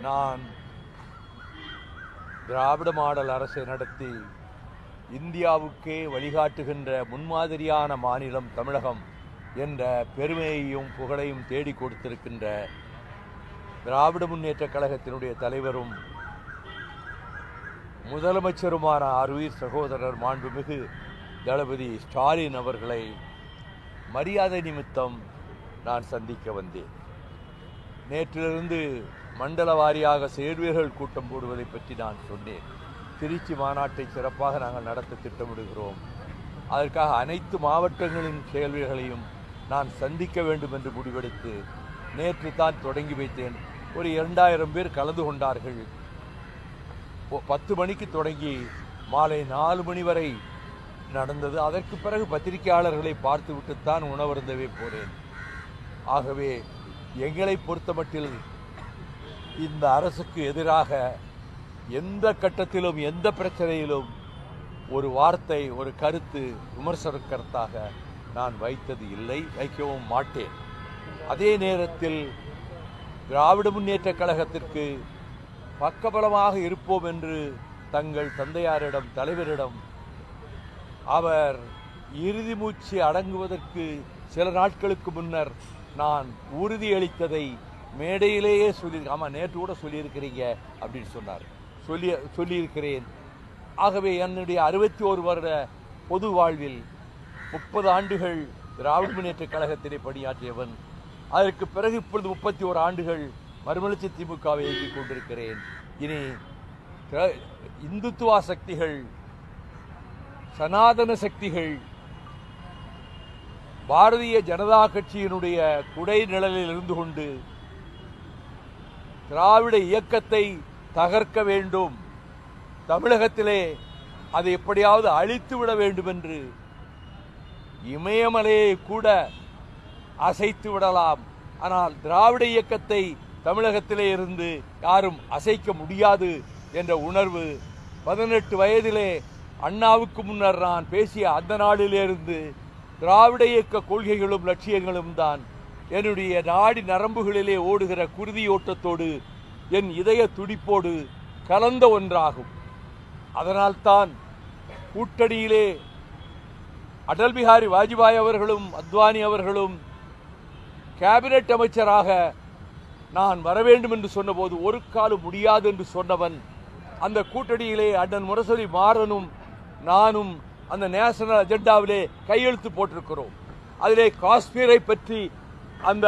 நான் திராவிட மாடல் அரசை நடத்தி இந்தியாவுக்கே வழிகாட்டுகின்ற முன்மாதிரியான மாநிலம் தமிழகம் என்ற பெருமையையும் புகழையும் தேடி கொடுத்திருக்கின்ற திராவிட முன்னேற்றக் கழகத்தினுடைய தலைவரும் முதலமைச்சருமான ஆருயிர் சகோதரர் மாண்புமிகு தளபதி ஸ்டாலின் அவர்களை மரியாதை நிமித்தம் நான் சந்திக்க வந்தேன். நேற்றிலிருந்து மண்டல வாரியாக சேர்வீர்கள் கூட்டம் போடுவதை பற்றி நான் சொன்னேன். திருச்சி மாநாட்டை சிறப்பாக நாங்கள் நடத்த திட்டமிடுகிறோம். அதற்காக அனைத்து மாவட்டங்களின் செயல்வீர்களையும் நான் சந்திக்க வேண்டும் என்று முடிவெடுத்து நேற்று தான் தொடங்கி வைத்தேன். ஒரு 2000 பேர் கலந்து கொண்டார்கள். 10 மணிக்கு தொடங்கி மாலை 4 மணி வரை நடந்தது. அதற்கு பிறகு பத்திரிகையாளர்களை பார்த்துவிட்டுத்தான் உணவருந்தவே போனேன். ஆகவே எங்களை பொறுத்தமட்டில் இந்த அரசுக்கு எதிராக எந்த கட்டத்திலும் எந்த பிரச்சனையிலும் ஒரு வார்த்தை ஒரு கருத்து விமர்சன கருத்தாக நான் வைத்தது இல்லை, வைக்கவும் மாட்டேன். அதே நேரத்தில் திராவிட முன்னேற்றக் கழகத்திற்கு பக்கபலமாக இருப்போம் என்று தங்கள் தந்தையாரிடம் தலைவரிடம் அவர் இறுதி மூச்சு அடங்குவதற்கு சில நாட்களுக்கு முன்னர் நான் உறுதியளித்ததை மேடையிலேயே ஆமாம் நேற்று கூட சொல்லியிருக்கிறீங்க அப்படின்னு சொன்னார். சொல்லியிருக்கிறேன். ஆகவே என்னுடைய 61 வருட பொது வாழ்வில் 30 ஆண்டுகள் திராவிட முன்னேற்றக் கழகத்திலே பணியாற்றியவன். அதற்கு பிறகு இப்பொழுது 31 ஆண்டுகள் மறுமலர்ச்சி திமுகவை இயக்கிக் கொண்டிருக்கிறேன். இனி இந்துத்துவா சக்திகள், சனாதன சக்திகள் பாரதிய ஜனதா கட்சியினுடைய குடை நிழலில் இருந்து கொண்டு திராவிட இயக்கத்தை தகர்க்க வேண்டும், தமிழகத்திலே அதை எப்படியாவது அழித்துவிட வேண்டும் என்று இமயமலையை கூட அசைத்து விடலாம். ஆனால் திராவிட இயக்கத்தை தமிழகத்திலே இருந்து யாரும் அசைக்க முடியாது என்ற உணர்வு 18 வயதிலே அண்ணாவுக்கு முன்னர் நான் பேசிய அந்த நாளிலிருந்து திராவிட இயக்க கொள்கைகளும் லட்சியங்களும் தான் என்னுடைய நாடி நரம்புகளிலே ஓடுகிற குருதியோட்டத்தோடு என் இதய துடிப்போடு கலந்த ஒன்றாகும். அதனால்தான் கூட்டணியிலே அடல் பிஹாரி வாஜ்பாய் அவர்களும் அத்வானி அவர்களும் கேபினெட் அமைச்சராக நான் வர வேண்டும் என்று சொன்னபோது ஒரு காலம் முடியாது என்று சொன்னவன். அந்த கூட்டணியிலே அண்ணன் முரசொலி மாறனும் நானும் அந்த நேஷனல் அஜெண்டாவிலே கையெழுத்து போட்டிருக்கிறோம். அதிலே காஷ்மீரை பற்றி அந்த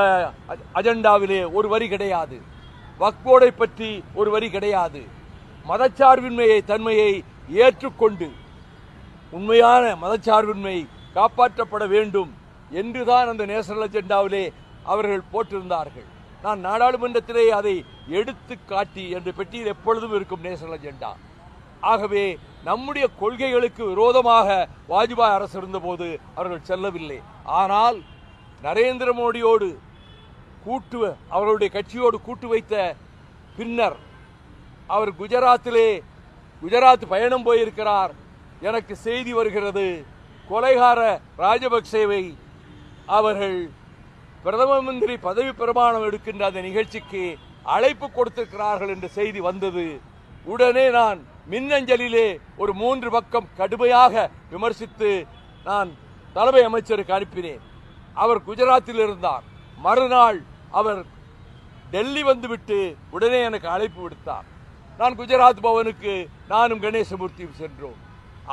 அஜெண்டாவிலே ஒரு வரி கிடையாது, வக்ஃபோர்டை பற்றி ஒரு வரி கிடையாது. மதச்சார்பின்மையை தன்மையை ஏற்றுக்கொண்டு உண்மையான மதச்சார்பின்மை காப்பாற்றப்பட வேண்டும் என்றுதான் அந்த நேஷனல் அஜெண்டாவிலே அவர்கள் போட்டிருந்தார்கள். நான் நாடாளுமன்றத்திலே அதை எடுத்து காட்டி என்ற பெட்டியில் எப்பொழுதும் இருக்கும் நேஷனல் அஜெண்டா. ஆகவே நம்முடைய கொள்கைகளுக்கு விரோதமாக வாஜ்பாய் அரசு இருந்தபோது அவர்கள் செல்லவில்லை. ஆனால் நரேந்திர மோடியோடு அவர்களுடைய கட்சியோடு கூட்டு வைத்த பின்னர் அவர் குஜராத் பயணம் போயிருக்கிறார். எனக்கு செய்தி வருகிறது, கொலைகார ராஜபக்சேவை அவர்கள் பிரதம மந்திரி பதவி பிரமாணம் எடுக்கின்ற அந்த நிகழ்ச்சிக்கு அழைப்பு கொடுத்திருக்கிறார்கள் என்ற செய்தி வந்தது. உடனே நான் மின்னஞ்சலிலே ஒரு 3 பக்கம் கடுமையாக விமர்சித்து நான் தலைமை அமைச்சருக்கு அனுப்பினேன். அவர் குஜராத்தில் இருந்தார். மறுநாள் அவர் டெல்லி வந்துவிட்டு உடனே எனக்கு அழைப்பு விடுத்தார். நான் குஜராத் பவனுக்கு நானும் கணேசமூர்த்தியும் சென்றோம்.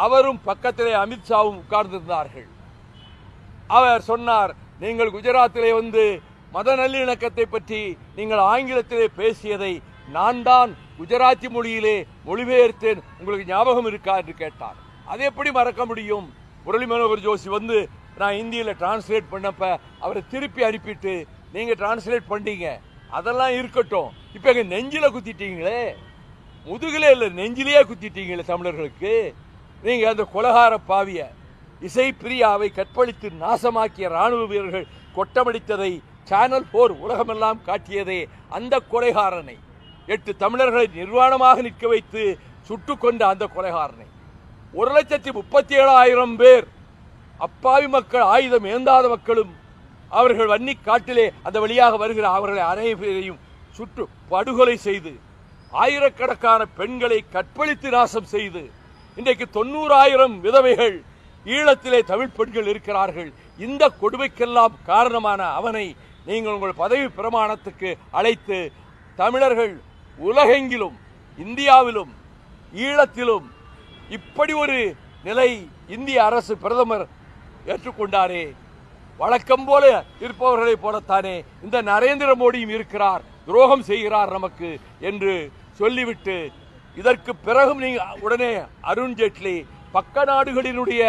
அவரும் பக்கத்திலே அமித்ஷாவும் உட்கார்ந்திருந்தார்கள். அவர் சொன்னார், நீங்கள் குஜராத்திலே வந்து மத நல்லிணக்கத்தை பற்றி நீங்கள் ஆங்கிலத்திலே பேசியதை நான் தான் குஜராத்தி மொழியிலே மொழிபெயர்த்தேன், உங்களுக்கு ஞாபகம் இருக்கா என்று கேட்டார். அதை எப்படி மறக்க முடியும்? முரளி மனோகர் ஜோஷி வந்து நான் இந்தியில் டிரான்ஸ்லேட் பண்ணப்ப அவரை திருப்பி அனுப்பிட்டு நீங்க டிரான்ஸ்லேட் பண்ணீங்க, அதெல்லாம் இருக்கட்டும். இப்ப எங்க நெஞ்சில குத்திட்டீங்களே, முதுகிலே இல்ல நெஞ்சிலேயே குத்திட்டீங்களே தமிழர்களுக்கு. நீங்க அந்த கொலகார பாவிய இசை பிரியாவை கற்பழித்து நாசமாக்கிய ராணுவ வீரர்கள் கொட்டமடித்ததை சேனல் 4 உலகமெல்லாம் காட்டியதே அந்த கொலைகாரனை, 8 தமிழர்களை நிர்வாணமாக நிற்க வைத்து சுட்டுக் கொண்ட அந்த கொலைகாரனை, 1,37,000 பேர் அப்பாவி மக்கள், ஆயுதம் ஏந்தாத மக்களும் அவர்கள் வன்னி காட்டிலே அந்த வழியாக வருகிற அவர்களை அனைவரையும் சுட்டு படுகொலை செய்து ஆயிரக்கணக்கான பெண்களை கற்பழித்து நாசம் செய்து இன்றைக்கு 90,000 விதவைகள் ஈழத்திலே தமிழ் பெண்கள் இருக்கிறார்கள். இந்த கொடுமைக்கெல்லாம் காரணமான அவனை நீங்கள் உங்கள் பதவி பிரமாணத்துக்கு அழைத்து தமிழர்கள் உலகெங்கிலும் இந்தியாவிலும் ஈழத்திலும் இப்படி ஒரு நிலை இந்திய அரசு பிரதமர் ஏற்றுக்கொண்டாரே, வழக்கம் போல இருப்பவர்களை போலத்தானே இந்த நரேந்திர மோடியும் இருக்கிறார், துரோகம் செய்கிறார் நமக்கு என்று சொல்லிவிட்டு இதற்கு பிறகும் நீங்கள் உடனே அருண் ஜேட்லி பக்க நாடுகளினுடைய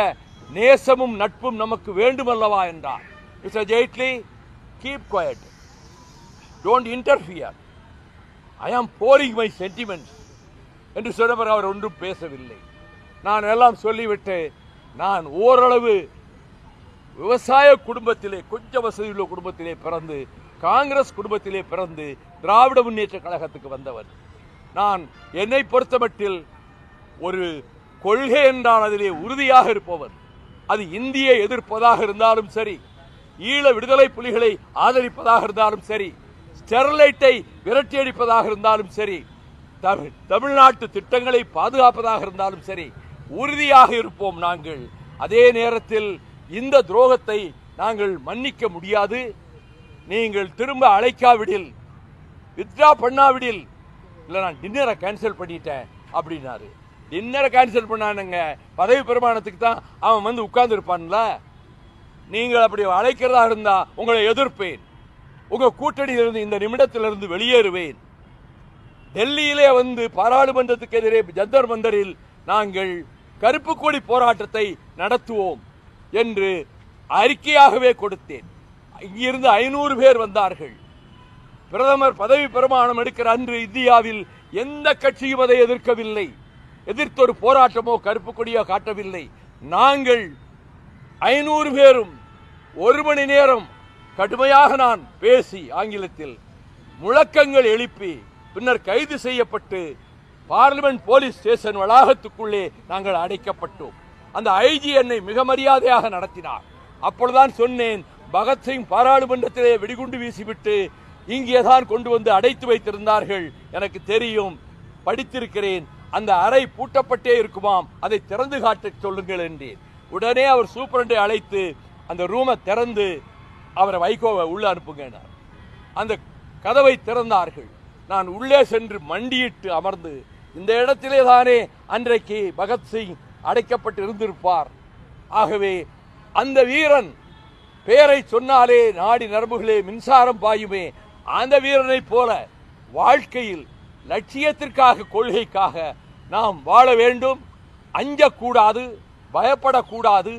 நேசமும் நட்பும் நமக்கு வேண்டுமல்லவா என்றார். Mister Jaitley, keep quiet, don't interfere, I am boring my sentiments என்று சொன்னவர் அவர் ஒன்றும் பேசவில்லை. நான் எல்லாம் சொல்லிவிட்டு நான் ஓரளவு விவசாய குடும்பத்திலே கொஞ்சம் வசதியுள்ள குடும்பத்திலே பிறந்து காங்கிரஸ் குடும்பத்திலே பிறந்து திராவிட முன்னேற்ற கழகத்துக்கு வந்தவர். நான் என்னை பொறுத்தமட்டில் ஒரு கொள்கை என்றால் அதிலே உறுதியாக இருப்பவர். அது இந்தியை எதிர்ப்பதாக இருந்தாலும் சரி, ஈழ விடுதலை புலிகளை ஆதரிப்பதாக இருந்தாலும் சரி, ஸ்டெர்லைட்டை விரட்டி அடிப்பதாக இருந்தாலும் சரி, தமிழ்நாட்டு திட்டங்களை பாதுகாப்பதாக இருந்தாலும் சரி, உறுதியாக இருப்போம் நாங்கள். அதே நேரத்தில் இந்த துரோகத்தை நாங்கள் மன்னிக்க முடியாது. நீங்கள் திரும்ப அழைக்காவிடில், வித்ரா பண்ணாவிடில், இல்லை நான் டின்னரை கேன்சல் பண்ணிட்டேன் அப்படின்னாரு. டின்னரை கேன்சல் பண்ணானுங்க, பதவி பிரமாணத்துக்கு தான் அவன் வந்து உட்கார்ந்து இருப்பான்ல. நீங்கள் அப்படி அழைக்கிறதா இருந்தா உங்களை எதிர்ப்பேன், உங்க கூட்டணியிலிருந்து இந்த நிமிடத்திலிருந்து வெளியேறுவேன். டெல்லியிலே வந்து பாராளுமன்றத்துக்கு எதிரே ஜந்தர் மந்தரில் நாங்கள் கருப்பு கொடி போராட்டத்தை நடத்துவோம் என்று அறிக்கையாகவே கொடுத்தேன். இங்கிருந்து 500 பேர் வந்தார்கள். பிரதமர் பதவி பிரமாணம் எடுக்கிற அன்று இந்தியாவில் எந்த கட்சியும் அதை எதிர்க்கவில்லை. எதிர்த்தொரு போராட்டமோ கருப்பு கொடியோ காட்டவில்லை. நாங்கள் 500 பேரும் 1 மணி நேரம் கடுமையாக நான் பேசி ஆங்கிலத்தில் முழக்கங்கள் எழுப்பி பின்னர் கைது செய்யப்பட்டு பார்லிமெண்ட் போலீஸ் ஸ்டேஷன் வளாகத்துக்குள்ளே நாங்கள் அடைக்கப்பட்டோம். அந்த ஐஜி என்னை மிக மரியாதையாக நடத்தினார். அப்பொழுதுதான் சொன்னேன், பகத்சிங் பாராளுமன்றத்திலே வெடிகுண்டு வீசிவிட்டு இங்கேதான் கொண்டு வந்து அடைத்து வைத்திருந்தார்கள், எனக்கு தெரியும், படித்திருக்கிறேன், அந்த அறை பூட்டப்பட்டே இருக்குமாம், அதை திறந்து காட்ட சொல்லுங்கள் என்றேன். உடனே அவர் சூப்பரண்டை அழைத்து அந்த ரூமை திறந்து அவரை வைகோவை உள்ள அனுப்புங்க. அந்த கதவை திறந்தார்கள். நான் உள்ளே சென்று மண்டியிட்டு அமர்ந்து, இந்த இடத்திலே தானே அன்றைக்கு பகத்சிங் அடைக்கப்பட்டு இருந்திருப்பார். ஆகவே அந்த வீரன் பெயரை சொன்னாலே நாடி நரம்புகளே மின்சாரம் பாயுமே, அந்த வீரனை போல வாழ்க்கையில் லட்சியத்திற்காக கொள்கைக்காக நாம் வாழ வேண்டும். அஞ்சக்கூடாது, பயப்படக்கூடாது.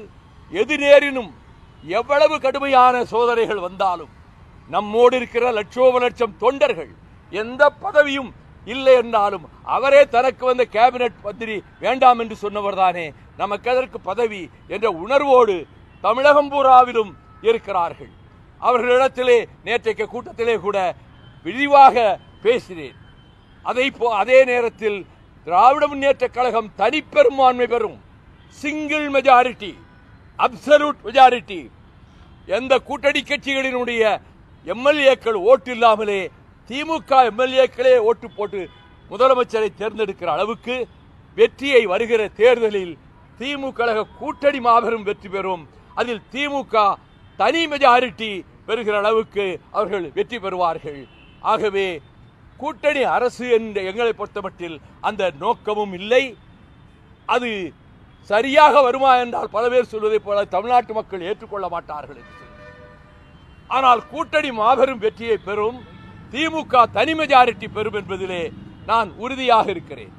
எது நேரினும் எவ்வளவு கடுமையான சோதனைகள் வந்தாலும் நம்மோடு இருக்கிற லட்சோப லட்சம் தொண்டர்கள் எந்த பதவியும் இல்லை என்றாலும் அவரே தனக்கு வந்த கேபினட் மந்திரி வேண்டாம் என்று சொன்னவர் தானே, நமக்கு எதற்கு பதவி என்ற உணர்வோடு தமிழகம் பூராவிலும் இருக்கிறார்கள். அவர்களிடத்திலே நேற்றைக்கு கூட்டத்திலே கூட விரிவாக பேசினேன். அதே நேரத்தில் திராவிட முன்னேற்ற கழகம் தனிப்பெரும்பான்மை பெறும், சிங்கிள் மெஜாரிட்டி, அப்சல்யூட் மெஜாரிட்டி. எந்த கூட்டணி கட்சிகளினுடைய எம்எல்ஏக்கள் ஓட்டு இல்லாமலே திமுக எம்எல்ஏக்களே ஓட்டு போட்டு முதலமைச்சரை தேர்ந்தெடுக்கிற அளவுக்கு வெற்றியை வருகிற தேர்தலில் திமுக கூட்டணி மாபெரும் வெற்றி பெறும். அதில் திமுக தனி மெஜாரிட்டி பெறுகிற அளவுக்கு அவர்கள் வெற்றி பெறுவார்கள். ஆகவே கூட்டணி அரசு என்ற எங்களை பொறுத்தமட்டில் அந்த நோக்கமும் இல்லை. அது சரியாக வருமா என்றால் பல பேர் சொல்வதை போல தமிழ்நாட்டு மக்கள் ஏற்றுக்கொள்ள மாட்டார்கள். ஆனால் கூட்டணி மாபெரும் வெற்றியை பெறும், திமுக தனி மெஜாரிட்டி பெறும் என்பதிலே நான் உறுதியாக இருக்கிறேன்.